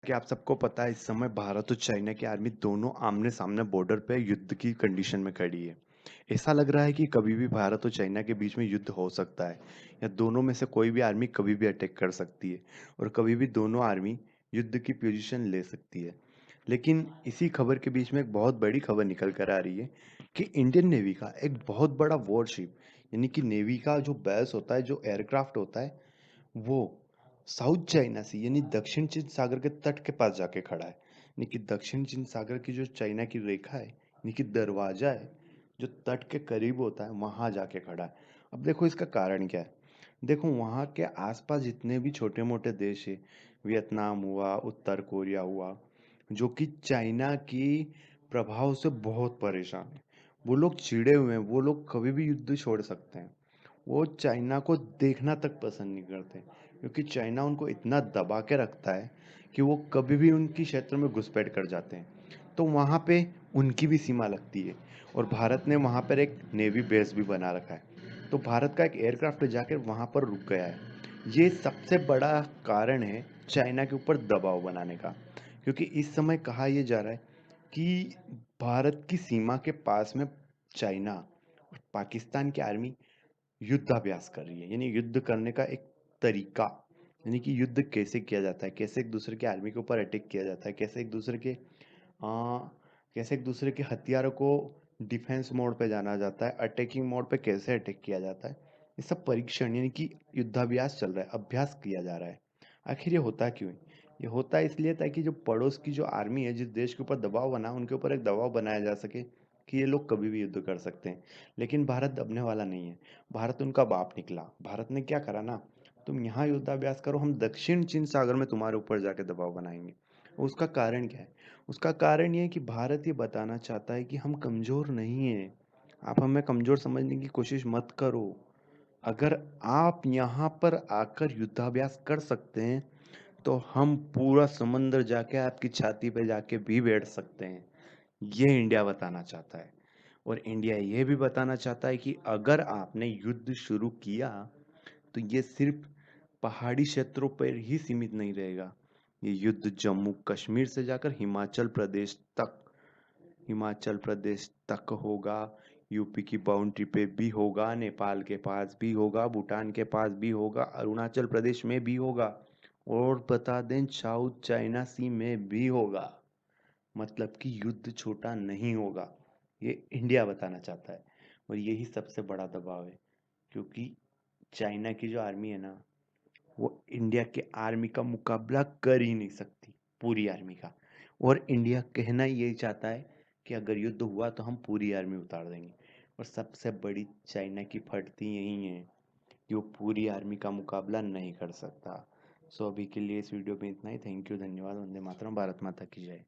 कि आप सबको पता है इस समय भारत और चाइना की आर्मी दोनों आमने सामने बॉर्डर पे युद्ध की कंडीशन में खड़ी है। ऐसा लग रहा है कि कभी भी भारत और चाइना के बीच में युद्ध हो सकता है या दोनों में से कोई भी आर्मी कभी भी अटैक कर सकती है और कभी भी दोनों आर्मी युद्ध की पोजीशन ले सकती है। लेकिन इसी खबर के बीच में एक बहुत बड़ी खबर निकल कर आ रही है कि इंडियन नेवी का एक बहुत बड़ा वॉरशिप यानी कि नेवी का जो बेस होता है, जो एयरक्राफ्ट होता है, वो साउथ चाइना सी यानी दक्षिण चीन सागर के तट के पास जाके खड़ा है। यानी कि दक्षिण चीन सागर की जो चाइना की रेखा है, यानी कि दरवाजा है, जो तट के करीब होता है वहां जाके खड़ा है। अब देखो इसका कारण क्या है। देखो वहां के आसपास जितने भी छोटे मोटे देश है, वियतनाम हुआ, उत्तर कोरिया हुआ, जो कि चाइना की प्रभाव से बहुत परेशान है। वो लोग चिड़े हुए हैं, वो लोग कभी भी युद्ध छोड़ सकते हैं। वो चाइना को देखना तक पसंद नहीं करते क्योंकि चाइना उनको इतना दबा के रखता है कि वो कभी भी उनकी क्षेत्र में घुसपैठ कर जाते हैं। तो वहाँ पे उनकी भी सीमा लगती है और भारत ने वहाँ पर एक नेवी बेस भी बना रखा है। तो भारत का एक एयरक्राफ्ट जाकर वहाँ पर रुक गया है। ये सबसे बड़ा कारण है चाइना के ऊपर दबाव बनाने का, क्योंकि इस समय कहा यह जा रहा है कि भारत की सीमा के पास में चाइना और पाकिस्तान की आर्मी युद्धाभ्यास कर रही है। यानी युद्ध करने का एक तरीका, यानी कि युद्ध कैसे किया जाता है, कैसे एक दूसरे के आर्मी के ऊपर अटैक किया जाता है, कैसे एक दूसरे के हथियारों को डिफेंस मोड पे जाना जाता है, अटैकिंग मोड पे कैसे अटैक किया जाता है। ये सब परीक्षण यानी कि युद्धाभ्यास चल रहा है, अभ्यास किया जा रहा है। आखिर ये होता क्यों है? ये होता है इसलिए ताकि जो पड़ोस की जो आर्मी है, जिस देश के ऊपर दबाव बना, उनके ऊपर एक दबाव बनाया जा सके कि ये लोग कभी भी युद्ध कर सकते हैं। लेकिन भारत दबने वाला नहीं है। भारत उनका बाप निकला। भारत ने क्या करा ना, तुम यहाँ युद्धाभ्यास करो, हम दक्षिण चीन सागर में तुम्हारे ऊपर जाके दबाव बनाएंगे। उसका कारण क्या है? उसका कारण ये है कि भारत ये बताना चाहता है कि हम कमजोर नहीं है। आप हमें कमजोर समझने की कोशिश मत करो। अगर आप यहाँ पर आकर युद्धाभ्यास कर सकते हैं तो हम पूरा समंदर जाके आपकी छाती पे जाके भी बैठ सकते हैं। ये इंडिया बताना चाहता है। और इंडिया ये भी बताना चाहता है कि अगर आपने युद्ध शुरू किया तो ये सिर्फ पहाड़ी क्षेत्रों पर ही सीमित नहीं रहेगा। ये युद्ध जम्मू कश्मीर से जाकर हिमाचल प्रदेश तक होगा। यूपी की बाउंड्री पे भी होगा, नेपाल के पास भी होगा, भूटान के पास भी होगा, अरुणाचल प्रदेश में भी होगा और बता दें साउथ चाइना सी में भी होगा। मतलब कि युद्ध छोटा नहीं होगा। ये इंडिया बताना चाहता है और यही सबसे बड़ा दबाव है, क्योंकि चाइना की जो आर्मी है ना, वो इंडिया के आर्मी का मुकाबला कर ही नहीं सकती, पूरी आर्मी का। और इंडिया कहना यही चाहता है कि अगर युद्ध हुआ तो हम पूरी आर्मी उतार देंगे। और सबसे बड़ी चाइना की फटती यही है कि वो पूरी आर्मी का मुकाबला नहीं कर सकता। सो अभी के लिए इस वीडियो में इतना ही। थैंक यू, धन्यवाद, वंदे मातरम, भारत माता की जय।